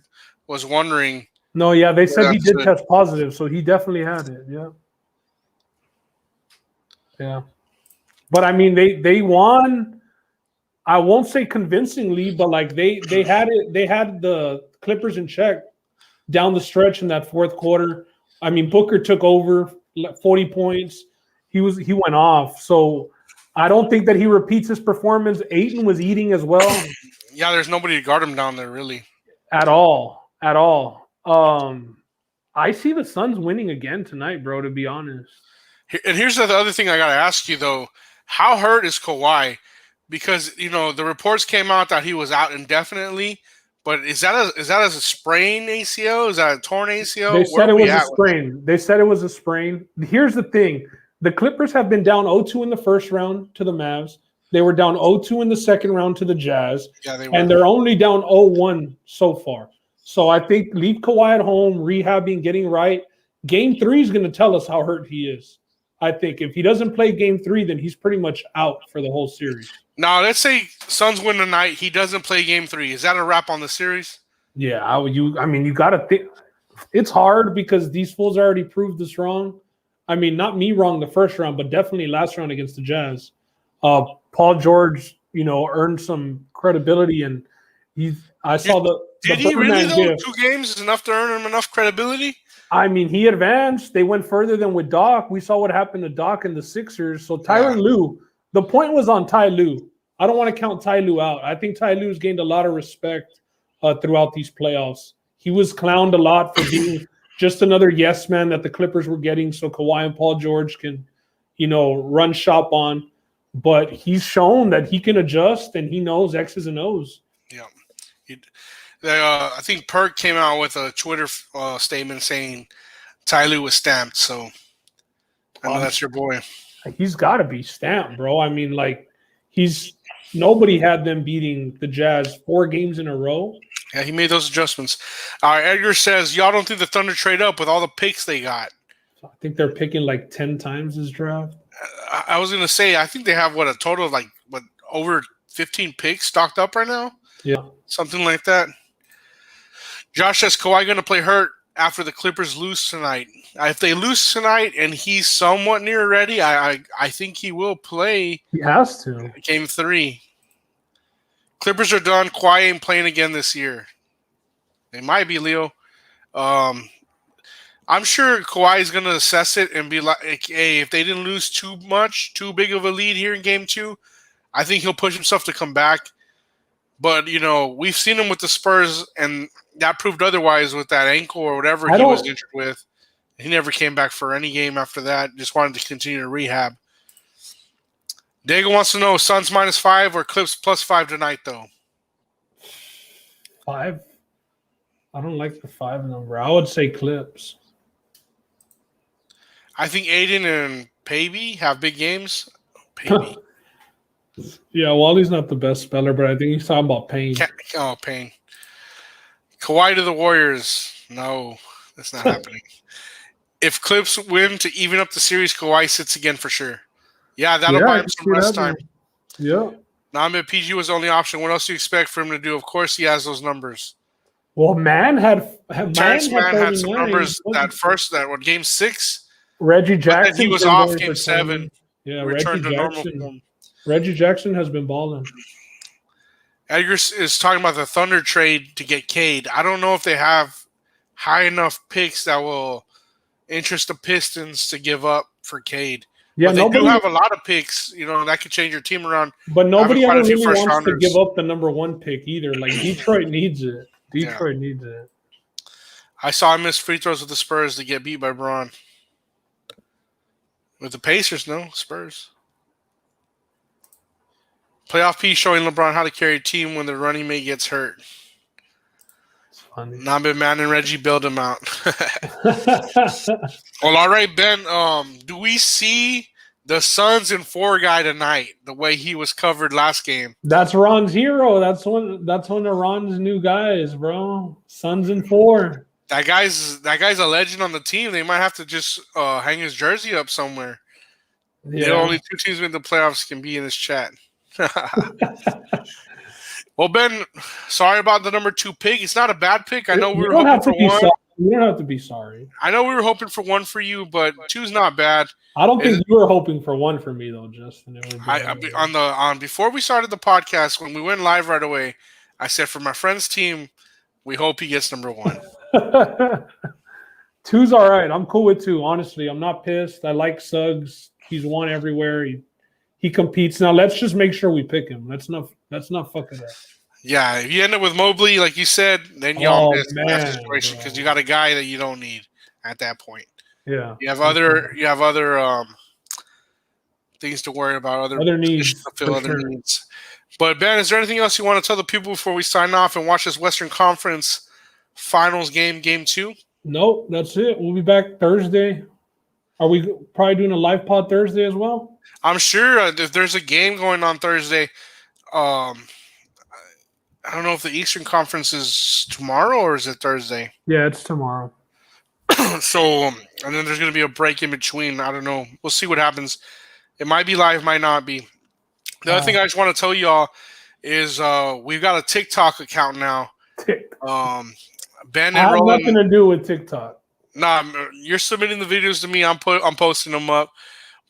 was wondering. No, yeah, they said he did test positive, so he definitely had it. Yeah. Yeah. But, I mean, they won. I won't say convincingly, but, like, they had it. They had the Clippers in check down the stretch in that fourth quarter. I mean, Booker took over 40 points. He went off. So I don't think that he repeats his performance. Ayton was eating as well. Yeah, there's nobody to guard him down there, really. At all. I see the Suns winning again tonight, bro, to be honest. And here's the other thing I got to ask you, though. how hurt is Kawhi? Because the reports came out that he was out indefinitely. But is that a sprained ACL? Is that a torn ACL? They Where said are it we was a at with it? sprain. They said it was a sprain. Here's the thing. The Clippers have been down 0-2 in the first round to the Mavs. They were down 0-2 in the second round to the Jazz. Yeah, they And were. they're only down 0-1 so far. So I think leave Kawhi at home, rehabbing, getting right. Game 3 is going to tell us how hurt he is. I think if he doesn't play Game 3, then he's pretty much out for the whole series. Now, let's say Suns win tonight. He doesn't play Game 3. Is that a wrap on the series? Yeah, you got to think. It's hard because these fools already proved us wrong. I mean, not me wrong the first round, but definitely last round against the Jazz. Paul George, earned some credibility, and I saw the Did he really, Birdman though? gift. 2 games is enough to earn him enough credibility? I mean, he advanced. They went further than with Doc. We saw what happened to Doc and the Sixers. So Tyronn Lue, the point was on Ty Lue. I don't want to count Ty Lue out. I think Ty Lue's gained a lot of respect throughout these playoffs. He was clowned a lot for being just another yes man that the Clippers were getting so Kawhi and Paul George can, run shop on. But he's shown that he can adjust and he knows X's and O's. Yeah. I think Perk came out with a Twitter statement saying Ty Lue was stamped. So I know that's your boy. He's got to be stamped, bro. I mean, nobody had them beating the Jazz 4 games in a row. Yeah, he made those adjustments. Edgar says, y'all don't think the Thunder trade up with all the picks they got? I think they're picking like 10 times this draft. I was going to say, I think they have, a total of over 15 picks stocked up right now? Yeah. Something like that. Josh says, Kawhi going to play hurt after the Clippers lose tonight. If they lose tonight and he's somewhat near ready, I think he will play. He has to. Game 3. Clippers are done. Kawhi ain't playing again this year. They might be, Leo. I'm sure Kawhi is going to assess it and be like, hey, if they didn't lose too big of a lead here in Game 2, I think he'll push himself to come back. But, we've seen him with the Spurs, and that proved otherwise with that ankle or whatever he was injured with. He never came back for any game after that. Just wanted to continue to rehab. Diego wants to know, Suns -5 or Clips +5 tonight, though? 5? I don't like the 5 number. I would say Clips. I think Aiden and Pavey have big games. Pavey. Yeah, Wally's not the best speller, but I think he's talking about Payne. Payne. Kawhi to the Warriors. No, that's not happening. If Clips win to even up the series, Kawhi sits again for sure. Yeah, that'll buy him some rest time. Yeah. Namba PG was the only option. What else do you expect for him to do? Of course, he has those numbers. Well, Mann had some numbers Game 6. Reggie Jackson. He was off Game 7. Yeah, returned to normal form. Reggie Jackson has been balling. Edgar is talking about the Thunder trade to get Cade. I don't know if they have high enough picks that will interest the Pistons to give up for Cade. Yeah, but they do have a lot of picks, that could change your team around. But nobody ever really wants to give up the number 1 pick either. Like Detroit needs it. Needs it. I saw him miss free throws with the Spurs to get beat by Braun. With the Pacers, no, Spurs. Playoff P showing LeBron how to carry a team when the running mate gets hurt. It's funny. Namba Man and Reggie build him out. Well, all right, Ben. Do we see the Suns in 4 guy tonight? The way he was covered last game. That's Ron's hero. That's one of Ron's new guys, bro. Suns in 4. That guy's a legend on the team. They might have to just hang his jersey up somewhere. Yeah. The only 2 teams in the playoffs can be in this chat. Well, Ben, sorry about the number 2 pick. It's not a bad pick. I know we were hoping for 1. You don't have to be sorry. I know we were hoping for 1 for you, but 2's not bad. I don't think you were hoping for 1 for me though, Justin. Before we started the podcast, when we went live right away, I said for my friend's team, we hope he gets number 1. 2's all right. I'm cool with 2. Honestly, I'm not pissed. I like Suggs. He's won everywhere. He competes. Now let's just make sure we pick him. Let's not fuck it up. Yeah, if you end up with Mobley, like you said, then y'all miss that situation because you got a guy that you don't need at that point. Yeah, you have other things to worry about, other Other positions needs, to fill, for other sure. needs. But Ben, is there anything else you want to tell the people before we sign off and watch this Western Conference Finals game, Game 2? Nope, that's it. We'll be back Thursday. Are we probably doing a live pod Thursday as well? I'm sure if there's a game going on Thursday, um, I don't know if the Eastern Conference is tomorrow or is it Thursday. Yeah, it's tomorrow. So, and then there's going to be a break in between. I don't know. We'll see what happens. It might be live, might not be. The other thing I just want to tell y'all is we've got a TikTok account now. Ben I and have Roland. nothing to do with TikTok. Nah, you're submitting the videos to me. I'm posting them up.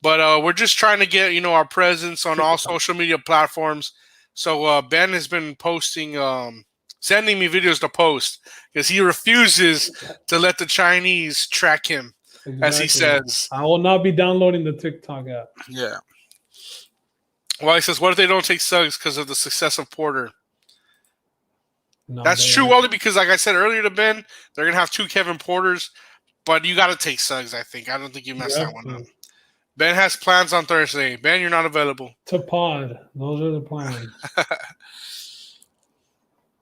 But we're just trying to get our presence on all social media platforms. So Ben has been posting, sending me videos to post because he refuses to let the Chinese track him, as he says. I will not be downloading the TikTok app. Yeah. Well, he says, what if they don't take Suggs because of the success of Porter? No, That's true only because, like I said earlier to Ben, they're going to have 2 Kevin Porters, but you got to take Suggs, I think. I don't think you messed that one up. Ben has plans on Thursday. Ben, you're not available. To pod. Those are the plans.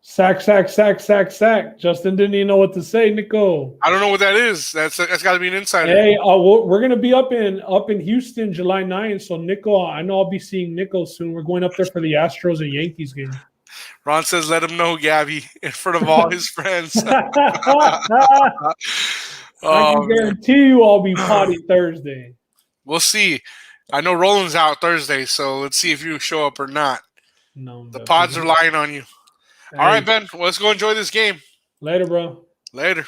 Sack, sack, sack, sack, sack. Justin didn't even know what to say, Nico. I don't know what that is. That's got to be an insider. Hey, we're gonna be up in Houston July 9th. So Nico, I know I'll be seeing Nico soon. We're going up there for the Astros and Yankees game. Ron says, "Let him know, Gabby, in front of all his friends." I can guarantee you I'll be potty Thursday. We'll see. I know Roland's out Thursday, so let's see if you show up or not. No, the pods are lying on you. Hey. All right, Ben. Well, let's go enjoy this game. Later, bro. Later.